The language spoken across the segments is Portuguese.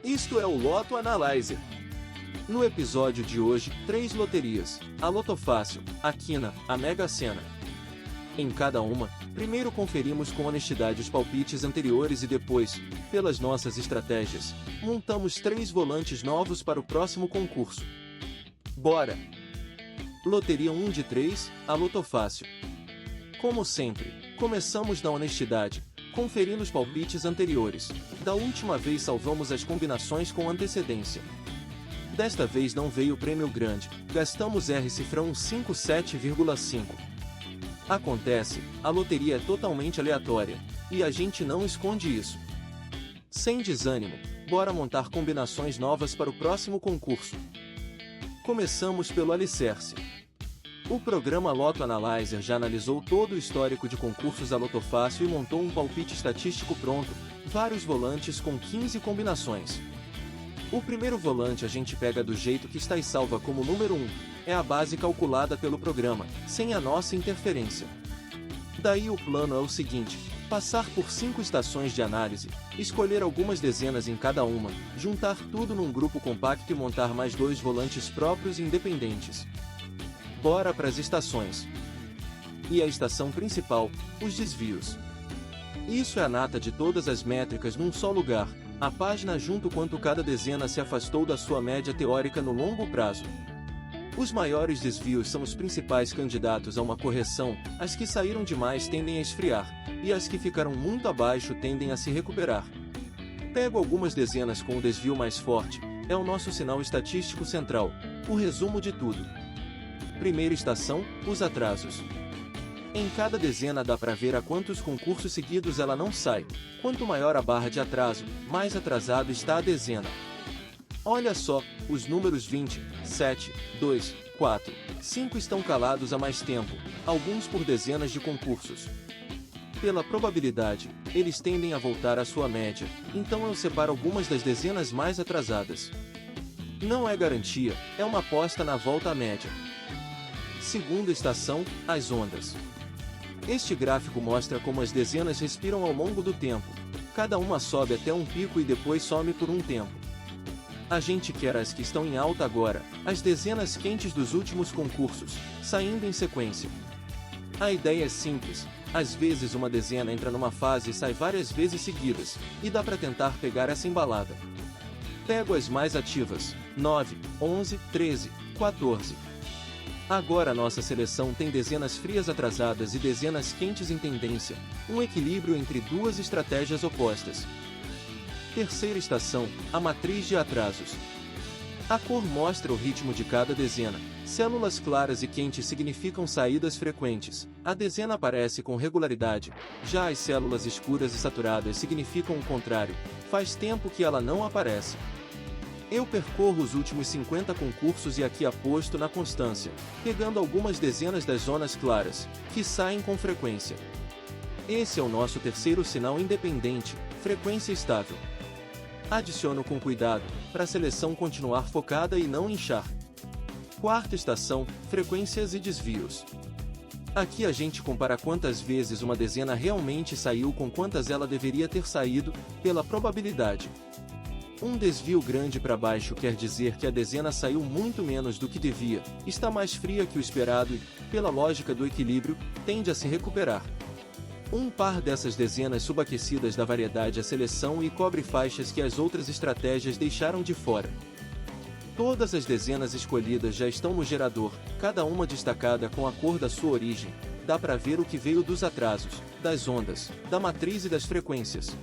Isto é o Loto Analyzer. No episódio de hoje, 3 loterias: a Lotofácil, a Quina, a Mega Sena. Em cada uma, primeiro conferimos com honestidade os palpites anteriores e depois, pelas nossas estratégias, montamos 3 volantes novos para o próximo concurso. Bora! Loteria 1 de 3, a Lotofácil. Como sempre, começamos na honestidade, conferindo os palpites anteriores. Da última vez salvamos as combinações com antecedência. Desta vez não veio prêmio grande, gastamos R-cifrão 57,5. Acontece, a loteria é totalmente aleatória, e a gente não esconde isso. Sem desânimo, bora montar combinações novas para o próximo concurso. Começamos pelo alicerce. O programa Loto Analyzer já analisou todo o histórico de concursos da Lotofácil e montou um palpite estatístico pronto, vários volantes com 15 combinações. O primeiro volante a gente pega do jeito que está e salva como número 1, é a base calculada pelo programa, sem a nossa interferência. Daí o plano é o seguinte: passar por 5 estações de análise, escolher algumas dezenas em cada uma, juntar tudo num grupo compacto e montar mais 2 volantes próprios e independentes. Bora para as estações. E a estação principal, os desvios. Isso é a nata de todas as métricas num só lugar, a página junto quanto cada dezena se afastou da sua média teórica no longo prazo. Os maiores desvios são os principais candidatos a uma correção, as que saíram demais tendem a esfriar, e as que ficaram muito abaixo tendem a se recuperar. Pego algumas dezenas com o desvio mais forte, é o nosso sinal estatístico central, o resumo de tudo. Primeira estação, os atrasos. Em cada dezena dá para ver a quantos concursos seguidos ela não sai. Quanto maior a barra de atraso, mais atrasado está a dezena. Olha só, os números 20, 7, 2, 4, 5 estão calados há mais tempo, alguns por dezenas de concursos. Pela probabilidade, eles tendem a voltar à sua média, então eu separo algumas das dezenas mais atrasadas. Não é garantia, é uma aposta na volta à média. Segunda estação, as ondas. Este gráfico mostra como as dezenas respiram ao longo do tempo. Cada uma sobe até um pico e depois some por um tempo. A gente quer as que estão em alta agora, as dezenas quentes dos últimos concursos, saindo em sequência. A ideia é simples, às vezes uma dezena entra numa fase e sai várias vezes seguidas, e dá para tentar pegar essa embalada. Pego as mais ativas, 9, 11, 13, 14. Agora nossa seleção tem dezenas frias atrasadas e dezenas quentes em tendência, um equilíbrio entre duas estratégias opostas. Terceira estação, a matriz de atrasos. A cor mostra o ritmo de cada dezena. Células claras e quentes significam saídas frequentes. A dezena aparece com regularidade. Já as células escuras e saturadas significam o contrário. Faz tempo que ela não aparece. Eu percorro os últimos 50 concursos e aqui aposto na constância, pegando algumas dezenas das zonas claras, que saem com frequência. Esse é o nosso terceiro sinal independente, frequência estável. Adiciono com cuidado, para a seleção continuar focada e não inchar. Quarta estação, frequências e desvios. Aqui a gente compara quantas vezes uma dezena realmente saiu com quantas ela deveria ter saído, pela probabilidade. Um desvio grande para baixo quer dizer que a dezena saiu muito menos do que devia, está mais fria que o esperado e, pela lógica do equilíbrio, tende a se recuperar. Um par dessas dezenas subaquecidas dá variedade à seleção e cobre faixas que as outras estratégias deixaram de fora. Todas as dezenas escolhidas já estão no gerador, cada uma destacada com a cor da sua origem. Dá para ver o que veio dos atrasos, das ondas, da matriz e das frequências.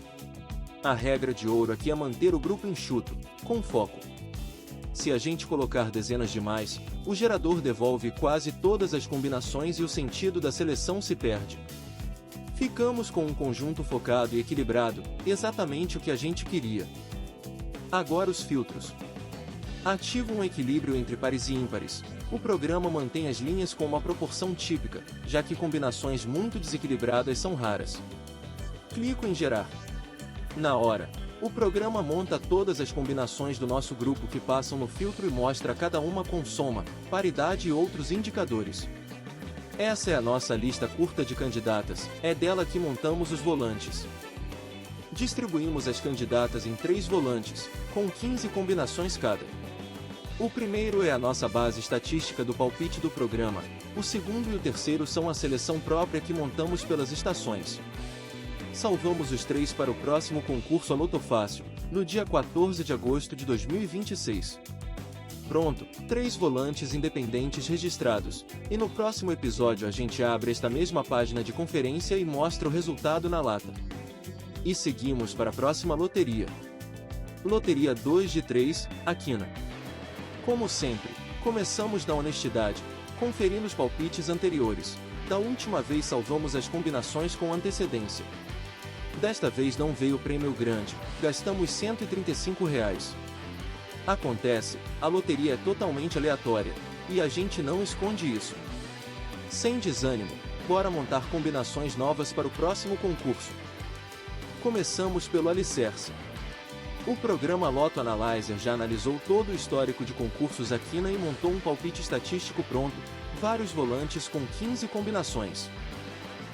A regra de ouro aqui é manter o grupo enxuto, com foco. Se a gente colocar dezenas demais, o gerador devolve quase todas as combinações e o sentido da seleção se perde. Ficamos com um conjunto focado e equilibrado, exatamente o que a gente queria. Agora os filtros. Ativo um equilíbrio entre pares e ímpares. O programa mantém as linhas com uma proporção típica, já que combinações muito desequilibradas são raras. Clico em gerar. Na hora, o programa monta todas as combinações do nosso grupo que passam no filtro e mostra cada uma com soma, paridade e outros indicadores. Essa é a nossa lista curta de candidatas, é dela que montamos os volantes. Distribuímos as candidatas em 3 volantes, com 15 combinações cada. O primeiro é a nossa base estatística do palpite do programa, o segundo e o terceiro são a seleção própria que montamos pelas estações. Salvamos os 3 para o próximo concurso a Loto Fácil, no dia 14 de agosto de 2026. Pronto, 3 volantes independentes registrados, e no próximo episódio a gente abre esta mesma página de conferência e mostra o resultado na lata. E seguimos para a próxima loteria. Loteria 2 de 3, Aquina. Como sempre, começamos na honestidade, conferindo os palpites anteriores. Da última vez salvamos as combinações com antecedência. Desta vez não veio prêmio grande, gastamos R$ 135. Acontece, a loteria é totalmente aleatória, e a gente não esconde isso. Sem desânimo, bora montar combinações novas para o próximo concurso. Começamos pelo alicerce. O programa Lotto Analyzer já analisou todo o histórico de concursos Aquina e montou um palpite estatístico pronto, vários volantes com 15 combinações.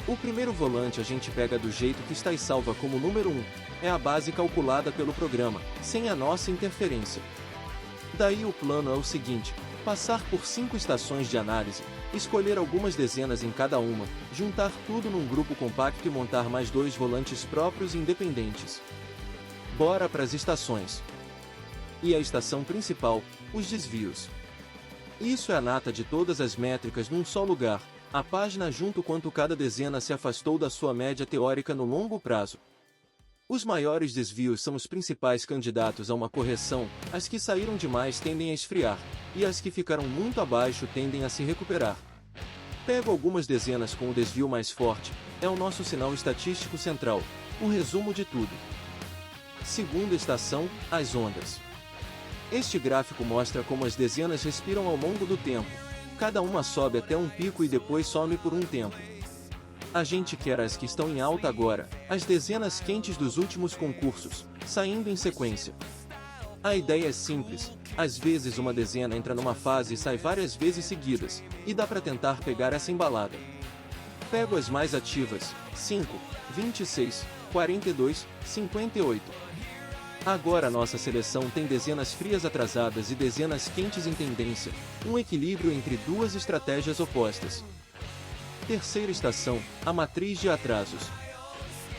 O primeiro volante a gente pega do jeito que está e salva como número 1, é a base calculada pelo programa, sem a nossa interferência. Daí o plano é o seguinte, passar por 5 estações de análise, escolher algumas dezenas em cada uma, juntar tudo num grupo compacto e montar mais 2 volantes próprios e independentes. Bora para as estações. E a estação principal, os desvios. Isso é a nata de todas as métricas num só lugar, a página junto quanto cada dezena se afastou da sua média teórica no longo prazo. Os maiores desvios são os principais candidatos a uma correção, as que saíram demais tendem a esfriar, e as que ficaram muito abaixo tendem a se recuperar. Pego algumas dezenas com o desvio mais forte, é o nosso sinal estatístico central, o resumo de tudo. Segunda estação, as ondas. Este gráfico mostra como as dezenas respiram ao longo do tempo, cada uma sobe até um pico e depois some por um tempo. A gente quer as que estão em alta agora, as dezenas quentes dos últimos concursos, saindo em sequência. A ideia é simples, às vezes uma dezena entra numa fase e sai várias vezes seguidas, e dá para tentar pegar essa embalada. Pego as mais ativas, 5, 26, 42, 58. Agora nossa seleção tem dezenas frias atrasadas e dezenas quentes em tendência, um equilíbrio entre duas estratégias opostas. Terceira estação, a matriz de atrasos.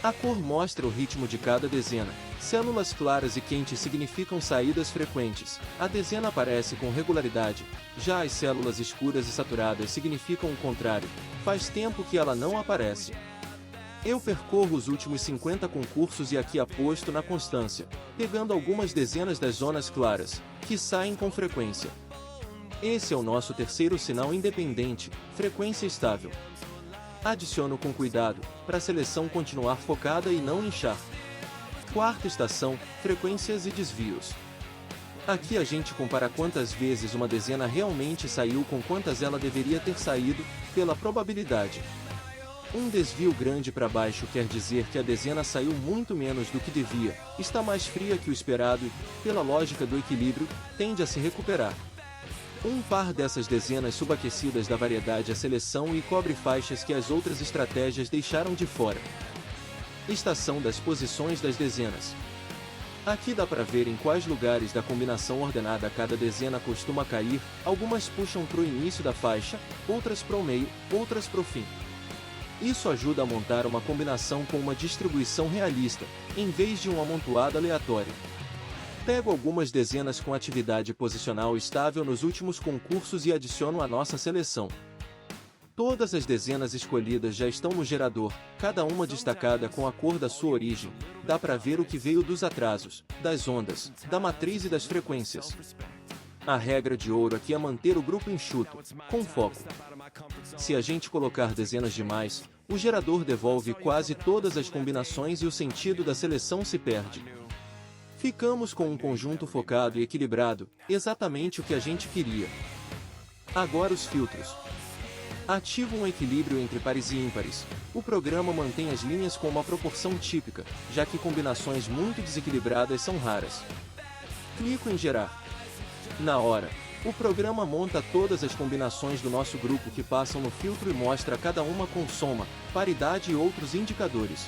A cor mostra o ritmo de cada dezena. Células claras e quentes significam saídas frequentes. A dezena aparece com regularidade. Já as células escuras e saturadas significam o contrário. Faz tempo que ela não aparece. Eu percorro os últimos 50 concursos e aqui aposto na constância, pegando algumas dezenas das zonas claras, que saem com frequência. Esse é o nosso terceiro sinal independente, frequência estável. Adiciono com cuidado, para a seleção continuar focada e não inchar. Quarta estação, frequências e desvios. Aqui a gente compara quantas vezes uma dezena realmente saiu com quantas ela deveria ter saído, pela probabilidade. Um desvio grande para baixo quer dizer que a dezena saiu muito menos do que devia, está mais fria que o esperado e, pela lógica do equilíbrio, tende a se recuperar. Um par dessas dezenas subaquecidas dá variedade à seleção e cobre faixas que as outras estratégias deixaram de fora. Estação das posições das dezenas. Aqui dá para ver em quais lugares da combinação ordenada cada dezena costuma cair, algumas puxam para o início da faixa, outras para o meio, outras para o fim. Isso ajuda a montar uma combinação com uma distribuição realista, em vez de um amontoado aleatório. Pego algumas dezenas com atividade posicional estável nos últimos concursos e adiciono à nossa seleção. Todas as dezenas escolhidas já estão no gerador, cada uma destacada com a cor da sua origem. Dá para ver o que veio dos atrasos, das ondas, da matriz e das frequências. A regra de ouro aqui é manter o grupo enxuto, com foco. Se a gente colocar dezenas demais, o gerador devolve quase todas as combinações e o sentido da seleção se perde. Ficamos com um conjunto focado e equilibrado, exatamente o que a gente queria. Agora os filtros. Ativo um equilíbrio entre pares e ímpares. O programa mantém as linhas com uma proporção típica, já que combinações muito desequilibradas são raras. Clico em gerar. Na hora, o programa monta todas as combinações do nosso grupo que passam no filtro e mostra cada uma com soma, paridade e outros indicadores.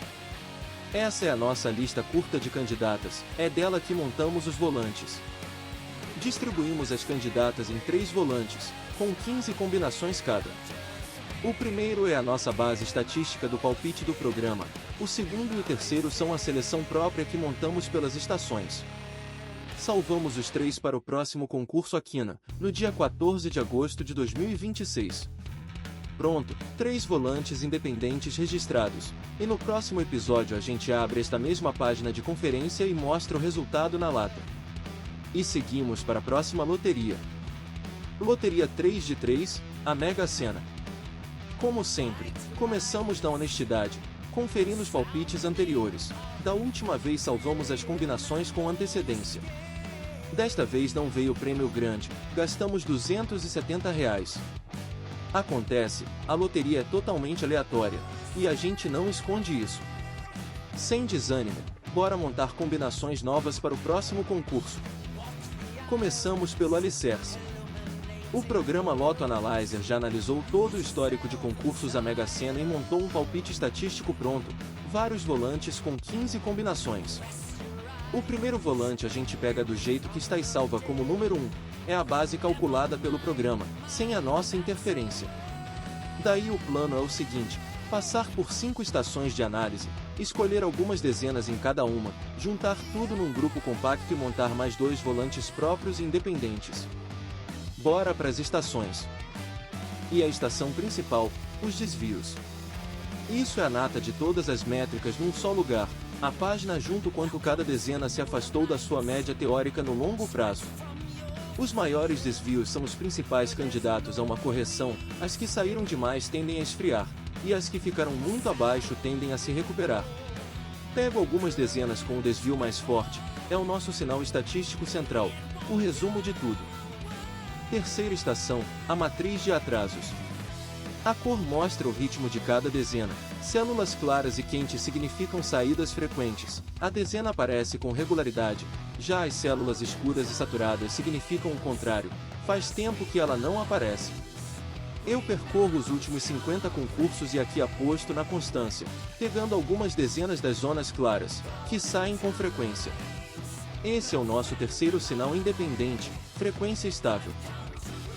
Essa é a nossa lista curta de candidatas, é dela que montamos os volantes. Distribuímos as candidatas em 3 volantes, com 15 combinações cada. O primeiro é a nossa base estatística do palpite do programa, o segundo e o terceiro são a seleção própria que montamos pelas estações. Salvamos os 3 para o próximo concurso Aquina, no dia 14 de agosto de 2026. Pronto, 3 volantes independentes registrados, e no próximo episódio a gente abre esta mesma página de conferência e mostra o resultado na lata. E seguimos para a próxima loteria. Loteria 3 de 3, a Mega Sena. Como sempre, começamos na honestidade, conferindo os palpites anteriores. Da última vez salvamos as combinações com antecedência. Desta vez não veio prêmio grande, gastamos R$270. Acontece, a loteria é totalmente aleatória, e a gente não esconde isso. Sem desânimo, bora montar combinações novas para o próximo concurso. Começamos pelo alicerce. O programa Lotto Analyzer já analisou todo o histórico de concursos da Mega Sena e montou um palpite estatístico pronto, vários volantes com 15 combinações. O primeiro volante a gente pega do jeito que está e salva como número 1, é a base calculada pelo programa, sem a nossa interferência. Daí o plano é o seguinte, passar por 5 estações de análise, escolher algumas dezenas em cada uma, juntar tudo num grupo compacto e montar mais 2 volantes próprios e independentes. Bora para as estações. E a estação principal, os desvios. Isso é a nata de todas as métricas num só lugar, a página junto quanto cada dezena se afastou da sua média teórica no longo prazo. Os maiores desvios são os principais candidatos a uma correção, as que saíram demais tendem a esfriar, e as que ficaram muito abaixo tendem a se recuperar. Pego algumas dezenas com o desvio mais forte, é o nosso sinal estatístico central, o resumo de tudo. Terceira estação, a matriz de atrasos. A cor mostra o ritmo de cada dezena, células claras e quentes significam saídas frequentes, a dezena aparece com regularidade, já as células escuras e saturadas significam o contrário, faz tempo que ela não aparece. Eu percorro os últimos 50 concursos e aqui aposto na constância, pegando algumas dezenas das zonas claras, que saem com frequência. Esse é o nosso terceiro sinal independente, frequência estável.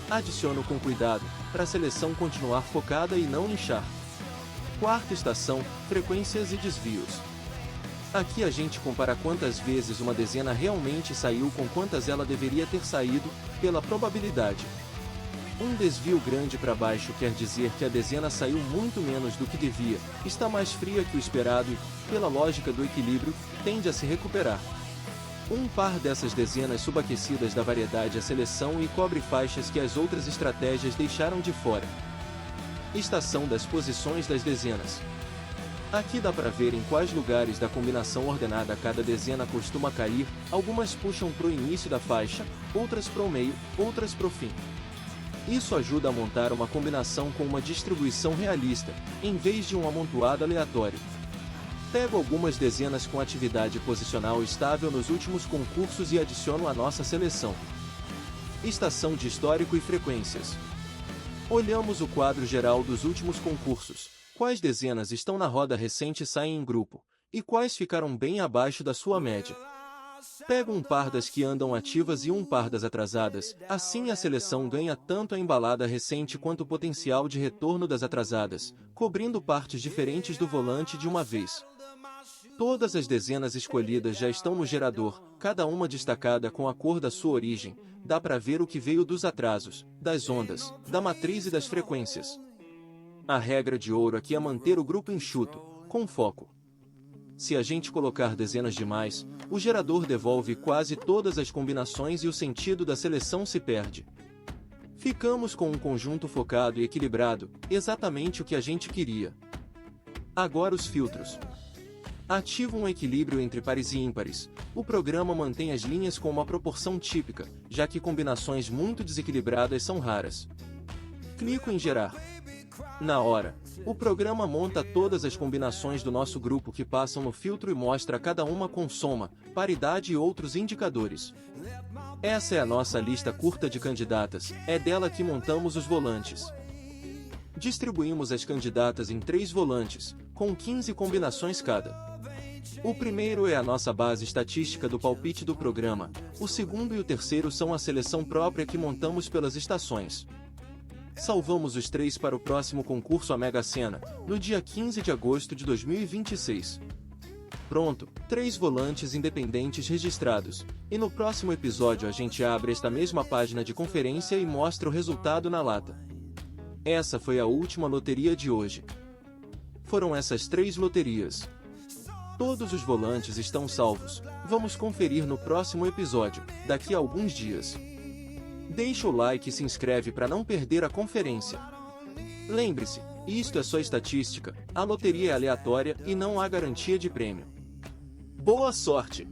Adiciono com cuidado, para a seleção continuar focada e não inchar. Quarta estação, frequências e desvios. Aqui a gente compara quantas vezes uma dezena realmente saiu com quantas ela deveria ter saído, pela probabilidade. Um desvio grande para baixo quer dizer que a dezena saiu muito menos do que devia, está mais fria que o esperado e, pela lógica do equilíbrio, tende a se recuperar. Um par dessas dezenas subaquecidas dá variedade à seleção e cobre faixas que as outras estratégias deixaram de fora. Estação das posições das dezenas. Aqui dá para ver em quais lugares da combinação ordenada cada dezena costuma cair, algumas puxam para o início da faixa, outras para o meio, outras para o fim. Isso ajuda a montar uma combinação com uma distribuição realista, em vez de um amontoado aleatório. Pego algumas dezenas com atividade posicional estável nos últimos concursos e adiciono à nossa seleção. Estação de histórico e frequências. Olhamos o quadro geral dos últimos concursos, quais dezenas estão na roda recente e saem em grupo, e quais ficaram bem abaixo da sua média. Pego um par das que andam ativas e um par das atrasadas, assim a seleção ganha tanto a embalada recente quanto o potencial de retorno das atrasadas, cobrindo partes diferentes do volante de uma vez. Todas as dezenas escolhidas já estão no gerador, cada uma destacada com a cor da sua origem, dá para ver o que veio dos atrasos, das ondas, da matriz e das frequências. A regra de ouro aqui é manter o grupo enxuto, com foco. Se a gente colocar dezenas demais, o gerador devolve quase todas as combinações e o sentido da seleção se perde. Ficamos com um conjunto focado e equilibrado, exatamente o que a gente queria. Agora os filtros. Ativo um equilíbrio entre pares e ímpares. O programa mantém as linhas com uma proporção típica, já que combinações muito desequilibradas são raras. Clico em gerar. Na hora, o programa monta todas as combinações do nosso grupo que passam no filtro e mostra cada uma com soma, paridade e outros indicadores. Essa é a nossa lista curta de candidatas, é dela que montamos os volantes. Distribuímos as candidatas em 3 volantes, com 15 combinações cada. O primeiro é a nossa base estatística do palpite do programa, o segundo e o terceiro são a seleção própria que montamos pelas estações. Salvamos os três para o próximo concurso A Mega Sena, no dia 15 de agosto de 2026. Pronto, 3 volantes independentes registrados, e no próximo episódio a gente abre esta mesma página de conferência e mostra o resultado na lata. Essa foi a última loteria de hoje. Foram essas 3 loterias. Todos os volantes estão salvos, vamos conferir no próximo episódio, daqui a alguns dias. Deixa o like e se inscreve para não perder a conferência. Lembre-se, isto é só estatística, a loteria é aleatória e não há garantia de prêmio. Boa sorte!